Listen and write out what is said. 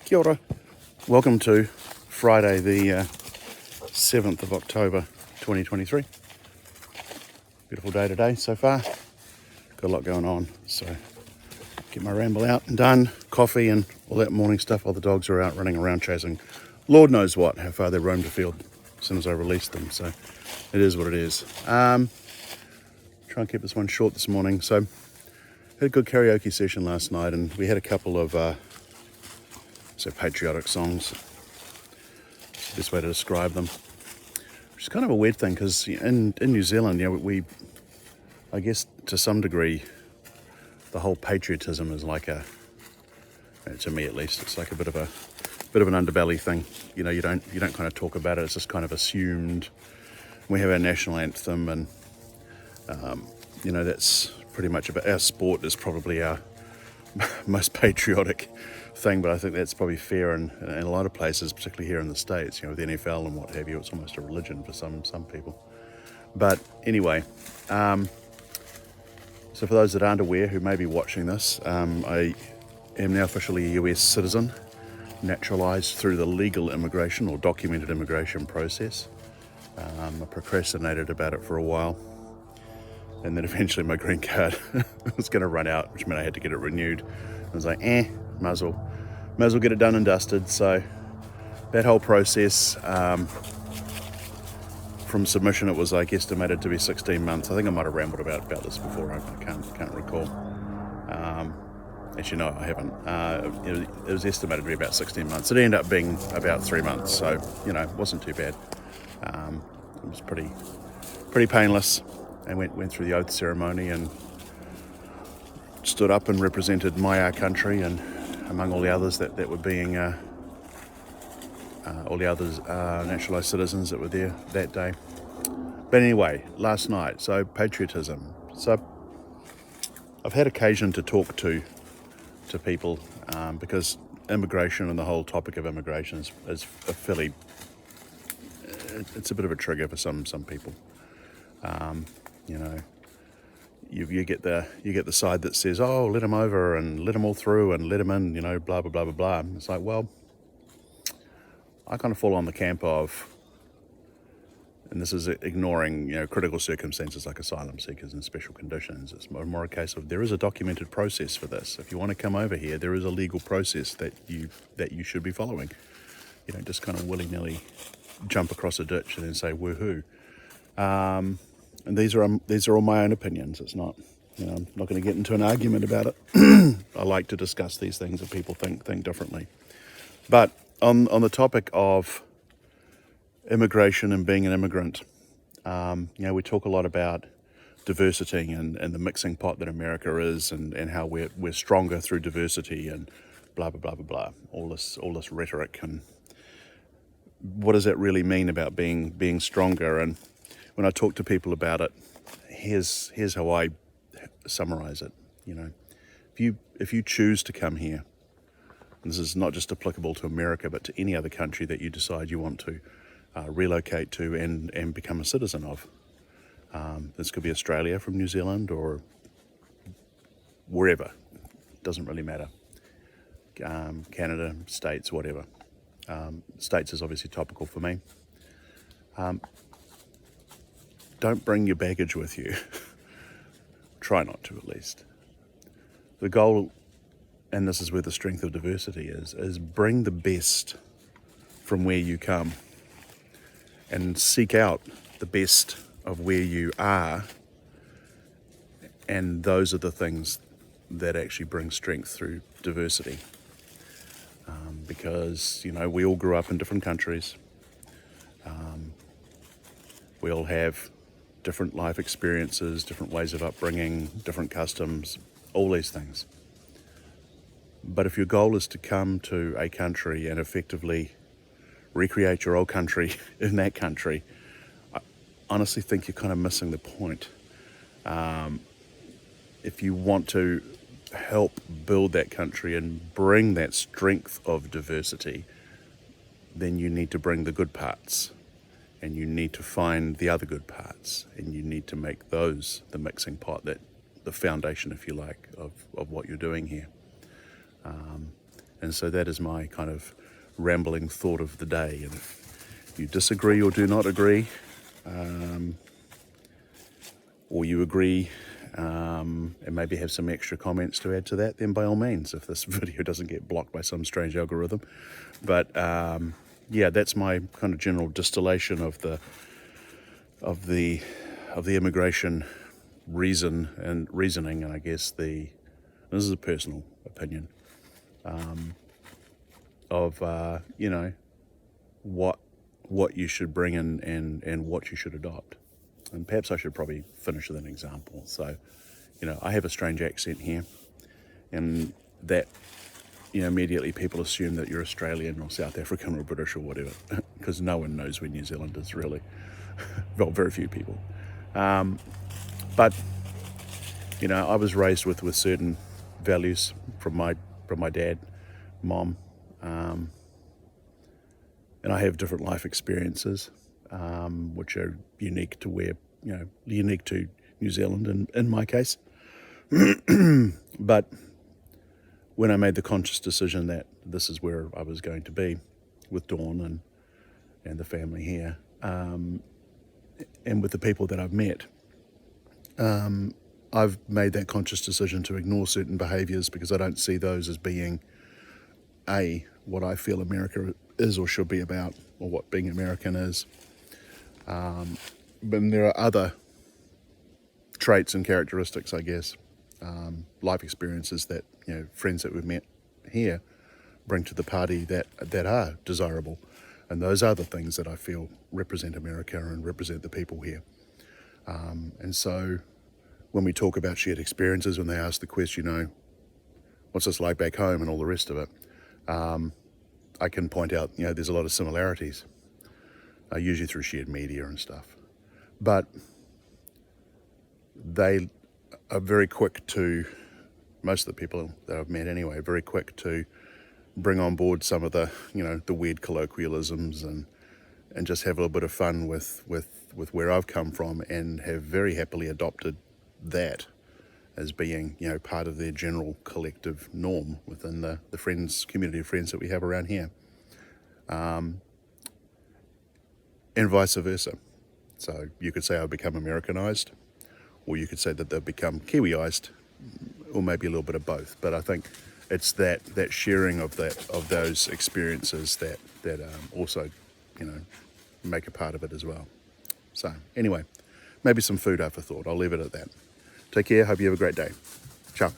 Kia ora. Welcome to Friday the 7th of October 2023. Beautiful day today so far. Got a lot going on, so get my ramble out and done, coffee and all that morning stuff while the dogs are out running around chasing Lord knows what, how far they roamed the field as soon as I released them, so it is what it is. Try and keep this one short this morning. So had a good karaoke session last night and we had a couple of patriotic songs. That's the best way to describe them. Which is kind of a weird thing because in New Zealand, we, I guess to some degree, the whole patriotism is like to me at least, it's like a bit of an underbelly thing. You don't kind of talk about it. It's just kind of assumed. We have our national anthem, and that's pretty much about our sport is probably our most patriotic thing, but I think that's probably fair in a lot of places, particularly here in the States, with the NFL and what have you. It's almost a religion for some people. But anyway, so for those that aren't aware who may be watching this, I am now officially a US citizen, naturalized through the legal immigration or documented immigration process. I procrastinated about it for a while, and then eventually my green card was going to run out, which meant I had to get it renewed. I was like, might as well get it done and dusted. So that whole process, from submission, it was estimated to be 16 months. I think I might have rambled about this before. I can't recall. Actually, no, I haven't. It was estimated to be about 16 months. It ended up being about 3 months, so it wasn't too bad. It was pretty painless. I went through the oath ceremony and stood up and represented our country, and among all the others that were being all the others naturalised citizens that were there that day. But anyway, last night, so patriotism. So I've had occasion to talk to people because immigration and the whole topic of immigration is a fairly, it's a bit of a trigger for some people. You get the side that says, oh, let them over and let them all through and let them in, blah, blah, blah, blah, blah. It's like, well, I kind of fall on the camp of, and this is ignoring, critical circumstances like asylum seekers and special conditions. It's more a case of there is a documented process for this. If you want to come over here, there is a legal process that you should be following. You don't just kind of willy-nilly jump across a ditch and then say, woohoo. And these are all my own opinions. It's not, I'm not going to get into an argument about it. I like to discuss these things if people think differently. But on the topic of immigration and being an immigrant, we talk a lot about diversity and the mixing pot that America is, and how we're stronger through diversity and blah blah blah blah blah. All this rhetoric, and what does that really mean about being stronger? And when I talk to people about it, here's how I summarize it. If you choose to come here, and this is not just applicable to America, but to any other country that you decide you want to relocate to and become a citizen of. This could be Australia from New Zealand or wherever. Doesn't really matter. Canada, States, whatever. States is obviously topical for me. Don't bring your baggage with you. Try not to, at least. The goal, and this is where the strength of diversity is bring the best from where you come and seek out the best of where you are, and those are the things that actually bring strength through diversity. Because, we all grew up in different countries. We all have different life experiences, different ways of upbringing, different customs, all these things. But if your goal is to come to a country and effectively recreate your old country in that country, I honestly think you're kind of missing the point. If you want to help build that country and bring that strength of diversity, then you need to bring the good parts, and you need to find the other good parts, and you need to make those the mixing pot, that the foundation, if you like, of what you're doing here. And so that is my kind of rambling thought of the day. And if you disagree or do not agree, or you agree and maybe have some extra comments to add to that, then by all means, if this video doesn't get blocked by some strange algorithm. But yeah, that's my kind of general distillation of the immigration reasoning, and I guess this is a personal opinion of what you should bring in and what you should adopt. And perhaps I should probably finish with an example. So, I have a strange accent here, and that, immediately people assume that you're Australian or South African or British or whatever, because no one knows where New Zealand is really. Well, very few people. But, I was raised with certain values from my dad, mom, and I have different life experiences, which are unique to New Zealand in my case. But when I made the conscious decision that this is where I was going to be with Dawn and the family here, and with the people that I've met, I've made that conscious decision to ignore certain behaviours because I don't see those as being what I feel America is or should be about, or what being American is. But there are other traits and characteristics, I guess, life experiences that friends that we've met here bring to the party that are desirable, and those are the things that I feel represent America and represent the people here. And so when we talk about shared experiences, when they ask the question, what's this like back home and all the rest of it, I can point out, there's a lot of similarities, usually through shared media and stuff. But they are very quick to, most of the people that I've met anyway, very quick to bring on board some of the, the weird colloquialisms and just have a little bit of fun with where I've come from, and have very happily adopted that as being, part of their general collective norm within the community of friends that we have around here. And vice versa. So you could say I've become Americanized, or you could say that they've become Kiwiized, or maybe a little bit of both. But I think it's that sharing of those experiences that also, make a part of it as well. So anyway, maybe some food for thought. I'll leave it at that. Take care. Hope you have a great day. Ciao.